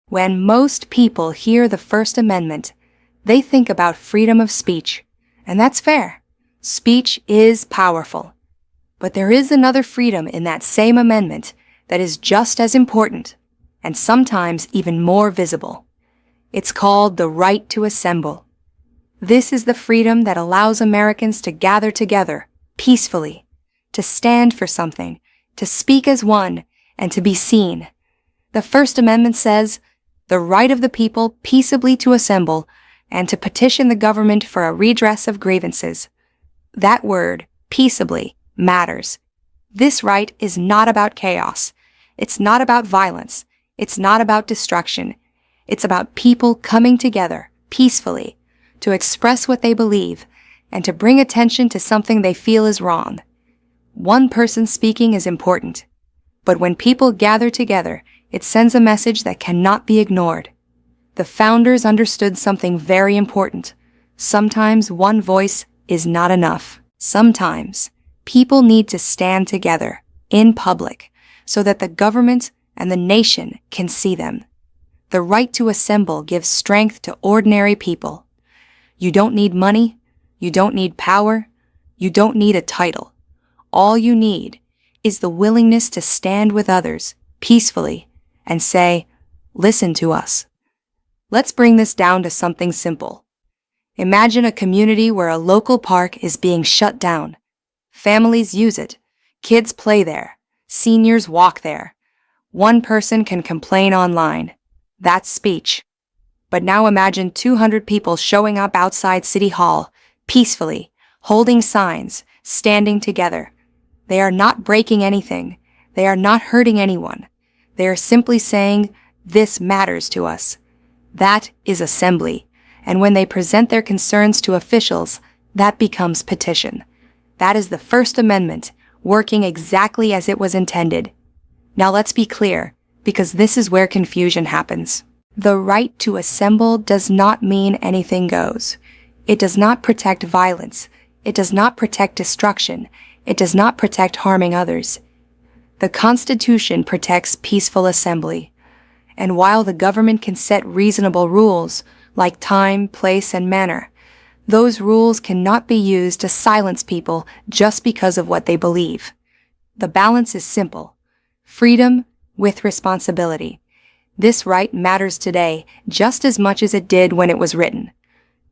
When most people hear the First Amendment, they think about freedom of speech, and that's fair. Speech is powerful. But there is another freedom in that same amendment that is just as important, and sometimes even more visible. It's called the right to assemble. This is the freedom that allows Americans to gather together peacefully, to stand for something, to speak as one, and to be seen. The First Amendment says, the right of the people peaceably to assemble and to petition the government for a redress of grievances. That word, peaceably, matters. This right is not about chaos. It's not about violence. It's not about destruction. It's about people coming together peacefully to express what they believe and to bring attention to something they feel is wrong. One person speaking is important, but when people gather together, it sends a message that cannot be ignored. The founders understood something very important. Sometimes one voice is not enough. Sometimes people need to stand together in public so that the government and the nation can see them. The right to assemble gives strength to ordinary people. You don't need money. You don't need power. You don't need a title. All you need is the willingness to stand with others peacefully and say, listen to us. Let's bring this down to something simple. Imagine a community where a local park is being shut down. Families use it. Kids play there. Seniors walk there. One person can complain online. That's speech. But now imagine 200 people showing up outside City Hall, peacefully, holding signs, standing together. They are not breaking anything. They are not hurting anyone. They are simply saying, this matters to us. That is assembly. And when they present their concerns to officials, that becomes petition. That is the First Amendment, working exactly as it was intended. Now let's be clear, because this is where confusion happens. The right to assemble does not mean anything goes. It does not protect violence. It does not protect destruction. It does not protect harming others. The Constitution protects peaceful assembly. And while the government can set reasonable rules, like time, place, and manner, those rules cannot be used to silence people just because of what they believe. The balance is simple. Freedom with responsibility. This right matters today just as much as it did when it was written.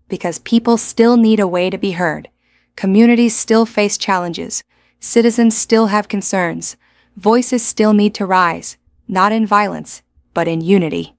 Because people still need a way to be heard. Communities still face challenges. Citizens still have concerns. Voices still need to rise, not in violence, but in unity.